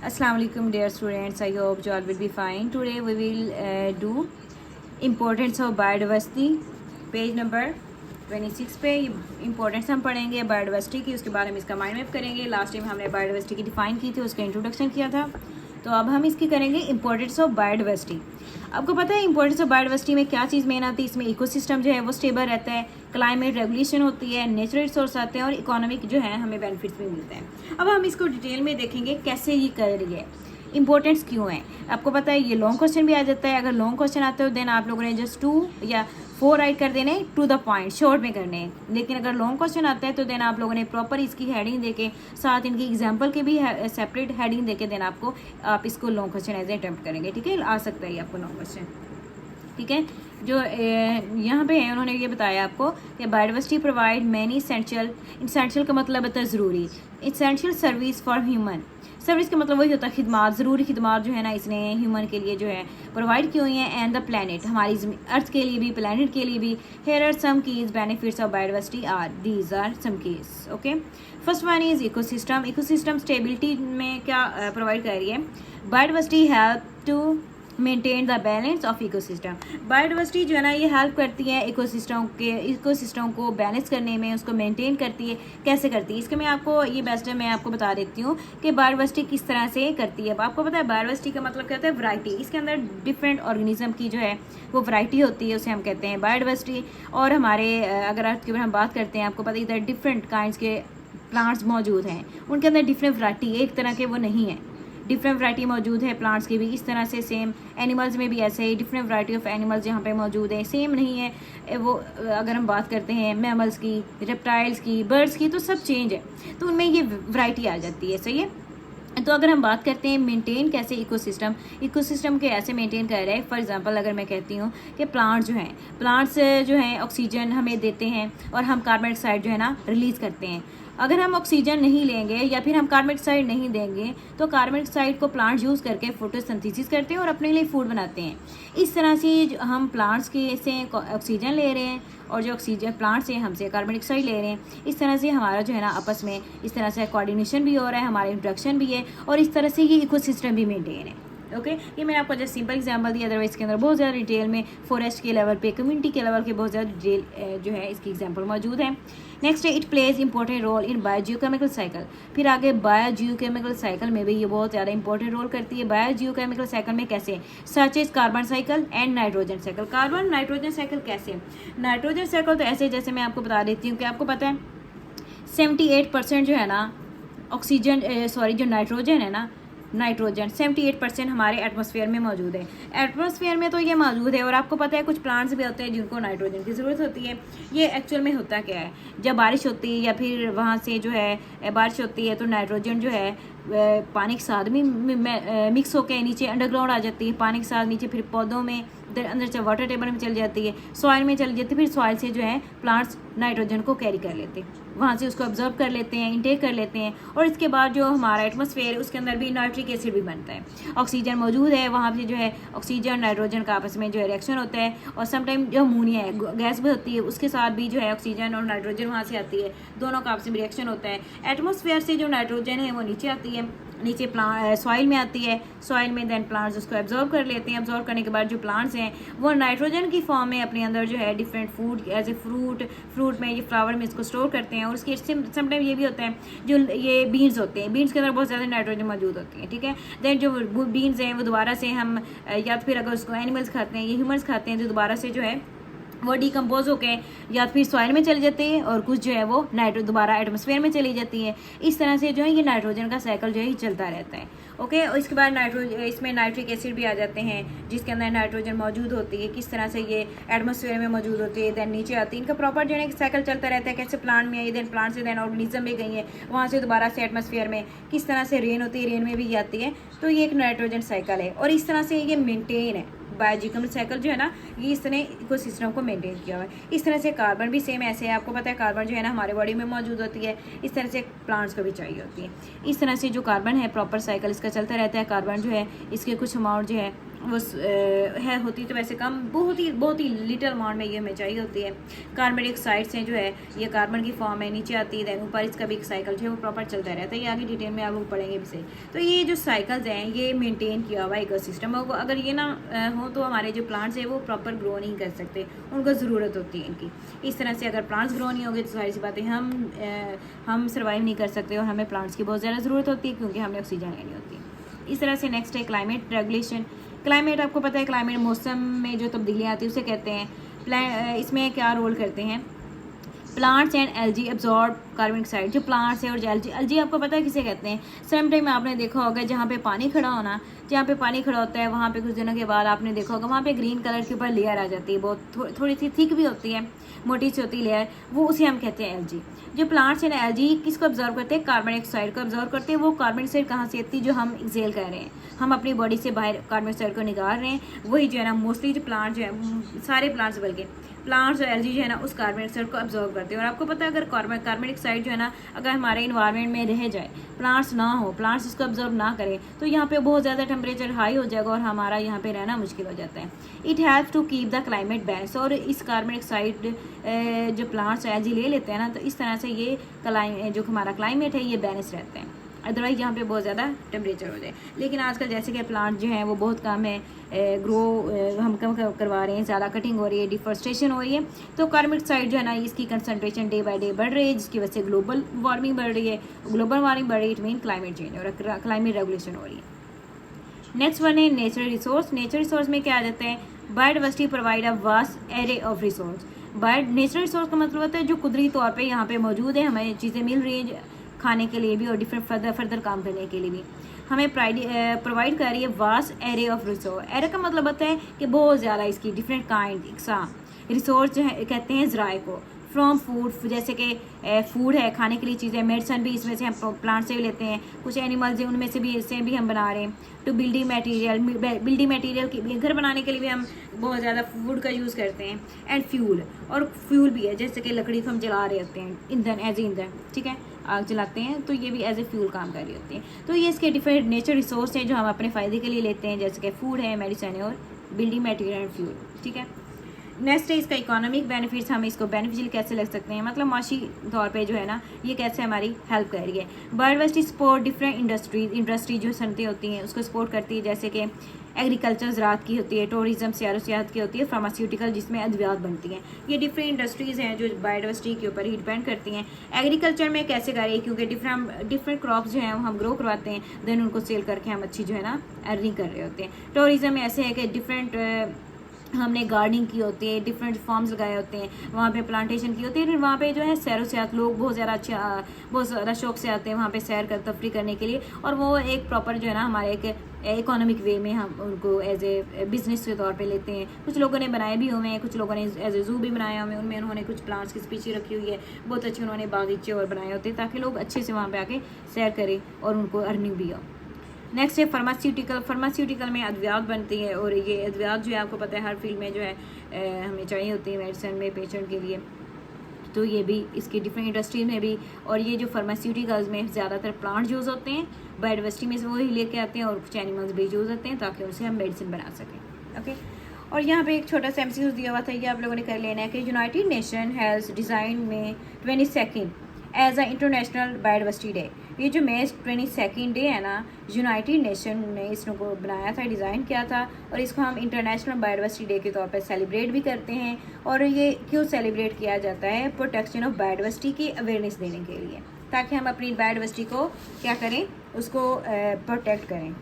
Assalamualaikum dear students, I hope you all will be fine. Today we will do importance of biodiversity. Page number 26 पे importance हम पढ़ेंगे biodiversity की, उसके बाद हम इसका माइंड मैप करेंगे। लास्ट टाइम हमने बायोडाइवर्सिटी की डिफाइन की थी, उसका इंट्रोडक्शन किया था, तो अब हम इसकी करेंगे इंपॉर्टेंस ऑफ बायोडाइवर्सिटी। आपको पता है इंपॉर्टेंस ऑफ बायोडाइवर्सिटी में क्या चीज़ मेन आती है? इसमें इकोसिस्टम जो है वो स्टेबल रहता है, क्लाइमेट रेगुलेशन होती है, नेचुरल रिसोर्स आते हैं और इकोनॉमिक जो है हमें बेनिफिट्स भी मिलते हैं। अब हम इसको डिटेल में देखेंगे कैसे ये कर रही है, इंपॉर्टेंस क्यों है। आपको पता है ये लॉन्ग क्वेश्चन भी आ जाता है। अगर लॉन्ग क्वेश्चन आते हो देन आप लोगों ने जस्ट 2 या 4 राइट कर देने, टू द पॉइंट शॉर्ट में करने हैं। लेकिन अगर लॉन्ग क्वेश्चन आता है तो देन आप लोगों ने प्रॉपर इसकी हेडिंग देके साथ इनकी एग्जांपल के भी सेपरेट हेडिंग देके देन आप इसको long question as a attempt करेंगे। ठीक है, आ सकता है आपको लॉन्ग क्वेश्चन। ठीक है, जो यहाँ पे है उन्होंने ये बताया आपको कि बायोडाइवर्सिटी प्रोवाइड मैनी इसेंशियल का मतलब होता है ज़रूरी, essential service for human. Service का मतलब वही होता है खिदमात, ज़रूरी खिदमात जो है ना इसने ह्यूमन के लिए जो है प्रोवाइड की हुई हैं। एंड द प्लानट, हमारी अर्थ के लिए भी, प्लानट के लिए भी। Here are some keys benefits of biodiversity are, these are some keys. Okay, first one is ecosystem. Ecosystem stability में क्या प्रोवाइड कर रही है? Biodiversity help to maintain the balance of ecosystem. Biodiversity जो है ना ये हेल्प करती है इकोसिस्टम को बैलेंस करने में, उसको मेंटेन करती है। कैसे करती है इसके मैं आपको ये बेस्ट है, मैं आपको बता देती हूँ कि बायोडाइवर्सिटी किस तरह से करती है। अब आपको पता है बायोडाइवर्सिटी का मतलब क्या होता है? वैरायटी। इसके अंदर डिफरेंट ऑर्गेनिज्म की जो है वो वैरायटी होती है, उसे हम कहते हैं बायोडाइवर्सिटी। और हमारे अगर अर्थ की हम बात करते हैं, आपको पता है इधर डिफरेंट काइंड्स के प्लांट्स मौजूद हैं, उनके अंदर डिफरेंट वैरायटी, एक तरह के वो नहीं है, डिफरेंट वैरायटी मौजूद है प्लांट्स की भी। इस तरह से सेम एनिमल्स में भी ऐसे ही डिफरेंट वैरायटी ऑफ एनिमल्स यहाँ पे मौजूद है, सेम नहीं है वो। अगर हम बात करते हैं मैमल्स की, रेप्टाइल्स की, बर्ड्स की, तो सब चेंज है, तो उनमें ये वैरायटी आ जाती है। सही है, तो अगर हम बात करते हैं मेंटेन कैसे इकोसिस्टम के ऐसे मेंटेन कर रहे हैं। फॉर एग्जांपल अगर मैं कहती हूँ कि प्लांट्स जो हैं ऑक्सीजन हमें देते हैं और हम कार्बन डाइऑक्साइड जो है ना रिलीज़ करते हैं। अगर हम ऑक्सीजन नहीं लेंगे या फिर हम कार्बन डाइऑक्साइड नहीं देंगे तो कार्बन डाइऑक्साइड को प्लांट्स यूज़ करके फोटोसिंथेसिस करते हैं और अपने लिए फूड बनाते हैं। इस तरह से हम प्लांट्स के से ऑक्सीजन ले रहे हैं और जो ऑक्सीजन प्लांट से हमसे कार्बन डाइऑक्साइड ले रहे हैं। इस तरह से हमारा जो है ना आपस में इस तरह से कोऑर्डिनेशन भी हो रहा है, हमारा इंट्रैक्शन भी है और इस तरह से ये इकोसिस्टम भी मेंटेन है। ओके, ये मैंने आपको जस्ट सिंपल एग्जांपल दिया, अदरवाइज इसके अंदर बहुत ज़्यादा डिटेल में फॉरेस्ट के लेवल पे, कम्युनिटी के लेवल के बहुत ज़्यादा डिटेल जो है इसकी एग्जांपल मौजूद है। नेक्स्ट है it plays important role in biogeochemical cycle. फिर आगे बायोजियोकेमिकल साइकिल में भी ये बहुत ज़्यादा इंपॉर्टेंट रोल करती है। बायोजियोकेमिकल साइकिल में कैसे? Such is carbon cycle and nitrogen cycle. Carbon nitrogen cycle कैसे? नाइट्रोजन साइकिल तो ऐसे, जैसे मैं आपको बता देती हूँ कि आपको पता है 78% जो है ना ऑक्सीजन जो नाइट्रोजन है ना, नाइट्रोजन 78% हमारे एटमॉस्फेयर में मौजूद है। एटमॉस्फेयर में तो ये मौजूद है और आपको पता है कुछ प्लांट्स भी होते हैं जिनको नाइट्रोजन की ज़रूरत होती है। ये एक्चुअल में होता क्या है, जब बारिश होती है या फिर वहाँ से जो है बारिश होती है तो नाइट्रोजन जो है पानी के साथ भी मिक्स होकर नीचे अंडरग्राउंड आ जाती है, पानी के साथ नीचे, फिर पौधों में अंदर से वाटर टेबल में चल जाती है, सॉइल में चली जाती है, फिर सॉइल से जो है प्लांट्स नाइट्रोजन को कैरी कर लेते हैं, वहाँ से उसको ऑब्जर्व कर लेते हैं, इनटेक कर लेते हैं। और इसके बाद जो हमारा एटमॉस्फेयर है उसके अंदर भी नाइट्रिक एसिड भी बनता है, ऑक्सीजन मौजूद है, वहाँ पे जो है ऑक्सीजन नाइट्रोजन का आपस में जो है रिएक्शन होता है। और समटाइम जो अमोनिया है गैस भी होती है, उसके साथ भी जो है ऑक्सीजन और नाइट्रोजन वहाँ से आती है, दोनों का आपस में रिएक्शन होता है। एटमॉस्फेयर से जो नाइट्रोजन है वो नीचे आती है, नीचे सॉइल में आती है, सॉइल में देन प्लांट्स उसको एब्जॉर्व कर लेते हैं। एब्जॉर्व करने के बाद जो प्लांट्स हैं वो नाइट्रोजन की फॉर्म में अपने अंदर जो है different food as a fruit में, ये फ्लावर में इसको स्टोर करते हैं। और उसके समटाइम ये भी होता है जो ये बीन्स होते हैं, बीन्स के अंदर बहुत ज़्यादा नाइट्रोजन मौजूद होती है। ठीक है, देन जो बीन्स हैं वो दोबारा से हम या फिर अगर उसको एनिमल्स खाते हैं या ह्यूमन्स खाते हैं तो दोबारा से जो है वो डिकम्पोज होके या फिर सॉइल में चली जाती है और कुछ जो है वो दोबारा एटमॉस्फेयर में चली जाती है। इस तरह से जो है ये नाइट्रोजन का साइकिल जो है चलता रहता है। ओके, और इसके बाद इसमें नाइट्रिक एसिड भी आ जाते हैं जिसके अंदर नाइट्रोजन मौजूद होती है। किस तरह से ये एटमॉस्फेयर में मौजूद होती है, देन नीचे आती है। इनका प्रॉपर जो है साइकिल चलता रहता है, कैसे प्लांट में आई, देन प्लांट से देन ऑर्गेनिज्म में गई है, वहाँ से दोबारा से एटमॉस्फेयर में। किस तरह से रेन होती है, रेन में भी आती है, तो ये एक नाइट्रोजन साइकिल है और इस तरह से ये मेनटेन है। बायोजिकल साइकिल जो है ना ये इस तरह इकोसिस्टम को मेंटेन किया हुआ है। इस तरह से कार्बन भी सेम ऐसे है, आपको पता है कार्बन जो है ना हमारे बॉडी में मौजूद होती है, इस तरह से प्लांट्स को भी चाहिए होती है। इस तरह से जो कार्बन है प्रॉपर साइकिल इसका चलता रहता है। कार्बन जो है इसके कुछ अमाउंट जो है वो है होती तो वैसे कम, बहुत ही लिटल अमाउंट में ये हमें चाहिए होती है। कार्बन डाइऑक्साइड्स हैं जो है ये कार्बन की फॉर्म है, नीचे आती है, दैन ऊपर इसका भी एक साइकिल जो है वो प्रॉपर चलता रहता है। ये आगे डिटेल में आप लोग पढ़ेंगे भी सही। तो ये जो साइकिल्स हैं ये मेंटेन किया हुआ इकोसिस्टम है, अगर ये ना हो तो हमारे जो प्लांट्स हैं वो प्रॉपर ग्रो नहीं कर सकते, उनको ज़रूरत होती है इनकी। इस तरह से अगर प्लांट्स ग्रो नहीं होंगे तो सारी सी बातें हम सर्वाइव नहीं कर सकते, और हमें प्लांट्स की बहुत ज़्यादा ज़रूरत होती है क्योंकि हमें ऑक्सीजन लेनी होती है। इस तरह से नेक्स्ट है क्लाइमेट रेगुलेशन। क्लाइमेट आपको पता है, क्लाइमेट मौसम में जो तब्दीलियाँ आती है उसे कहते हैं। इसमें क्या रोल करते हैं plants and algae absorb carbon dioxide. जो प्लांट्स है और एल्गी आपको पता है किसे कहते हैं। सम टाइम आपने देखा होगा जहाँ पे पानी खड़ा होता है वहाँ पे कुछ दिनों के बाद आपने देखा होगा वहाँ पे ग्रीन कलर के ऊपर लेयर आ जाती है, बहुत थोड़ी सी थिक भी होती है, मोटी सी होती है लेयर, वो उसे हम कहते हैं एल्गी। जो प्लांट्स हैं एल्गी किसको ऑब्जर्व करते हैं, कार्बन डाइऑक्साइड को ऑब्जर्व करते हैं। वो कार्बन डाइऑक्साइड कहाँ से आती है, जो हम एक्सेल कर रहे हैं, हम अपनी बॉडी से बाहर कार्बन डाइऑक्साइड को निकाल रहे हैं, वही जो है ना मोस्टली जो प्लांट जो है, सारे प्लांट्स बल्कि प्लांट्स और एल्गी जो है ना उस कार्बन डाइऑक्साइड को ऑब्जर्व करते हैं। और आपको पता है अगर कार्बन डाइऑक्साइड जो है ना अगर हमारे इन्वायरमेंट में रह जाए, प्लांट्स ना हो, प्लांट्स इसको ऑब्जर्व ना करें, तो यहाँ पे बहुत ज़्यादा टेम्परेचर हाई हो जाएगा और हमारा यहाँ पे रहना मुश्किल हो जाता है। It help to keep the climate balance. और इस कार्बन डाइऑक्साइड जो प्लांट्स एल्गी ले लेते हैं ना, तो इस तरह से ये जो हमारा क्लाइमेट है ये बैलेंस रहता है, अदरवाइज यहाँ पे बहुत ज़्यादा टेम्परेचर हो जाए। लेकिन आजकल जैसे कि प्लांट जो हैं वो बहुत कम है, हम कम करवा रहे हैं, ज़्यादा कटिंग हो रही है, डिफॉरेस्टेशन हो रही है, तो कार्बन डाइऑक्साइड जो है ना इसकी कंसनट्रेशन डे बाय डे बढ़ रही है, जिसकी वजह से ग्लोबल वार्मिंग बढ़ रही है। ग्लोबल वार्मिंग बढ़ रही है, इट मीन क्लाइमेट चेंज और क्लाइमेट रेगुलेशन हो रही है। नेक्स्ट वन है नेचुरल रिसोर्स। नेचुरल रिसोर्स में क्या आ जाता है, biodiversity provide a vast array of resource. Natural resource का मतलब होता है जो कुदरती तौर पर यहाँ पे मौजूद है, हमें चीज़ें मिल रही हैं खाने के लिए भी और डिफरेंट फर्दर काम करने के लिए भी, हमें प्रोवाइड कर रही है vast array of resource. Array का मतलब होता है कि बहुत ज़्यादा इसकी डिफरेंट काइंड रिसोर्स जो है कहते हैं ज़राए को। फ्रॉम फूड, जैसे कि फूड है, खाने के लिए चीज़ें, मेडिसन भी इसमें से हम प्लांट से भी लेते हैं, कुछ एनिमल्स हैं उनमें से भी इससे भी हम बना रहे हैं। टू बिल्डिंग मटेरियल की घर बनाने के लिए भी हम बहुत ज़्यादा फूड का यूज़ करते हैं। एंड फ्यूल, और फ्यूल भी है जैसे कि लकड़ी को हम जला रहे होते हैं, ईंधन एज ए ईंधन, ठीक है, आग जलाते हैं तो ये भी एज ए फ्यूल काम कर रही होती है। तो ये इसके डिफरेंट नेचर रिसोर्स हैं जो हम अपने फ़ायदे के लिए लेते हैं, जैसे कि फूड है, मेडिसिन है और बिल्डिंग मटेरियल एंड फ्यूल, ठीक है। नेक्स्ट है इसका इकोनॉमिक बेनिफिट्स। हम इसको बेनिफिशियल कैसे लग सकते हैं, मतलब माशी तौर पे जो है ना ये कैसे हमारी हेल्प कर रही है। बायोडाइवर्सिटी सपोर्ट डिफरेंट इंडस्ट्री जो सनतें होती हैं उसको सपोर्ट करती है, जैसे कि एग्रीकल्चर ज़राअत की होती है, टूरिज्म सियाहत की होती है, फार्मास्यूटिकल जिसमें अद्वियात बनती हैं। ये डिफरेंट इंडस्ट्रीज़ हैं जो बायोडाइवर्सिटी के ऊपर ही डिपेंड करती हैं। एग्रीकल्चर में कैसे कर रही है, क्योंकि डिफरेंट क्रॉप्स जो हैं हम ग्रो करवाते हैं, देन उनको सेल करके हम अच्छी जो है ना अर्निंग कर रहे होते हैं। टूरिज्म में ऐसे है कि डिफरेंट हमने गार्डनिंग की होती है, डिफरेंट फार्म्स लगाए होते हैं, वहाँ पे प्लांटेशन की होती है, फिर वहाँ पे जो है सैर सियाहत, लोग बहुत ज़्यादा शौक से आते हैं वहाँ पे सैर तफरी करने के लिए, और वो एक प्रॉपर जो है ना हमारे एक इकोनॉमिक वे में हम उनको एज ए बिजनेस के तौर पे लेते हैं। कुछ लोगों ने बनाए भी हुए हैं, कुछ लोगों ने एज ए जू भी बनाए हुए हैं, उनमें उन्होंने कुछ प्लांट्स की स्पीशी रखी हुई है, बहुत अच्छे उन्होंने बागीचे और बनाए होते हैं ताकि लोग अच्छे से वहाँ पे आके सैर करें और उनको अर्निंग भी हो। नेक्स्ट है फार्मास्यूटिकल में अद्वियात बनती है, और ये अद्वियात जो है आपको पता है हर फील्ड में जो है हमें चाहिए होती है मेडिसिन में पेशेंट के लिए, तो ये भी इसकी डिफरेंट इंडस्ट्रीज में भी। और ये जो फार्मास्यूटिकल्स में ज़्यादातर प्लांट यूज़ होते हैं, बायोडाइवर्सिटी में से वही लेके आते हैं, और कुछ एनिमल्स भी यूज़ होते हैं ताकि उनसे हम मेडिसिन बना सकें। ओके, और यहाँ पे एक छोटा सा एमसीक्यू दिया हुआ था, ये आप लोगों ने कर लेना है कि यूनाइटेड नेशन हैज़ डिज़ाइन में 22 as a international biodiversity day. ये जो May 22 डे है ना, यूनाइटेड नेशन ने इसको बनाया था, डिज़ाइन किया था, और इसको हम इंटरनेशनल बायोडाइवर्सिटी डे के तौर पर सेलिब्रेट भी करते हैं। और ये क्यों सेलिब्रेट किया जाता है, प्रोटेक्शन ऑफ बायोडाइवर्सिटी की अवेयरनेस देने के लिए, ताकि हम अपनी बायोडाइवर्सिटी को क्या करें, उसको प्रोटेक्ट करें।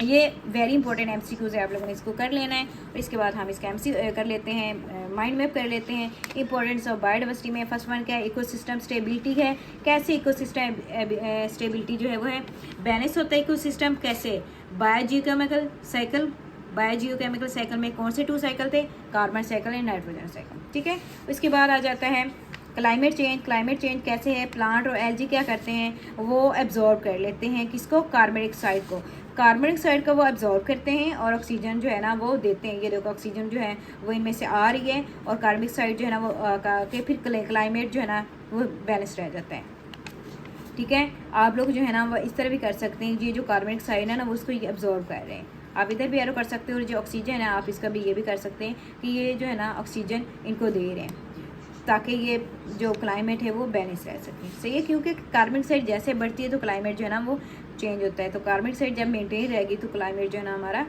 ये वेरी इंपॉर्टेंट एमसीक्यूज है, आप लोगों ने इसको कर लेना है। और इसके बाद हम इसका कर लेते हैं, माइंड मैप कर लेते हैं। इंपॉर्टेंस ऑफ बायोडाइवर्सिटी में फर्स्ट वन क्या है, इकोसिस्टम स्टेबिलिटी है। कैसे इकोसिस्टम स्टेबिलिटी जो है वो है, बैलेंस होता है इकोसिस्टम कैसे, बायोजियोकेमिकल साइकिल में कौन से 2 साइकिल थे, carbon cycle and nitrogen cycle, ठीक है। उसके बाद आ जाता है क्लाइमेट चेंज कैसे है, प्लांट और एल्गी क्या करते हैं, वो एब्जॉर्ब कर लेते हैं किसको, कार्बन डाइऑक्साइड को वो एब्जॉर्ब करते हैं और ऑक्सीजन जो है ना वो देते हैं। ये देखो ऑक्सीजन जो है वो इनमें से आ रही है, और कार्बन डाइऑक्साइड जो है ना वो के फिर क्लाइमेट जो है ना वो बैलेंस रह जाता है, ठीक है। आप लोग जो है ना वो इस तरह भी कर सकते हैं, ये जो कार्बन डाइऑक्साइड है ना वो उसको ये एब्जॉर्ब कर रहे हैं, आप इधर भी एरो कर सकते हो, और जो ऑक्सीजन है आप इसका भी ये भी कर सकते हैं कि ये जो है ना ऑक्सीजन इनको दे रहे हैं ताकि ये जो क्लाइमेट है वो बैलेंस रह सके। सही है, क्योंकि कार्बन डाइऑक्साइड जैसे बढ़ती है तो क्लाइमेट जो है ना वो चेंज होता है, तो कार्बन डाइऑक्साइड जब मेंटेन रहेगी तो क्लाइमेट जो है ना हमारा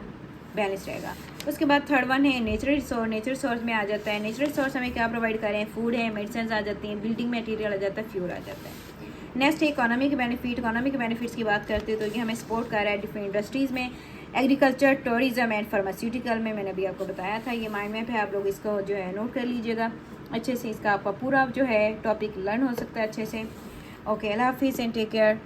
बैलेंस रहेगा। उसके बाद थर्ड वन है नेचुरल रिसोर्स। नेचुरल रिसोर्स में आ जाता है, नेचुरल रिसोर्स हमें क्या प्रोवाइड करें, फूड है, मेडिसिन आ जाती हैं, बिल्डिंग मटेरियल आ जाता है, फ्यूल आ जाता है। नेक्स्ट है इकोनॉमिक बेनिफिट। इकोनॉमिक बेनिफिट्स की बात करते हैं तो ये हमें सपोर्ट कर रहा है डिफरेंट इंडस्ट्रीज़ में, एग्रीकल्चर, टूरिज्म एंड फार्मास्यूटिकल में। मैंने अभी आपको बताया था, ये माइंड मैप है, आप लोग इसको जो है नोट कर लीजिएगा अच्छे से, इसका आपका पूरा जो है टॉपिक लर्न हो सकता है अच्छे से। ओके, अल्लाह हाफिज़ एंड टेक केयर।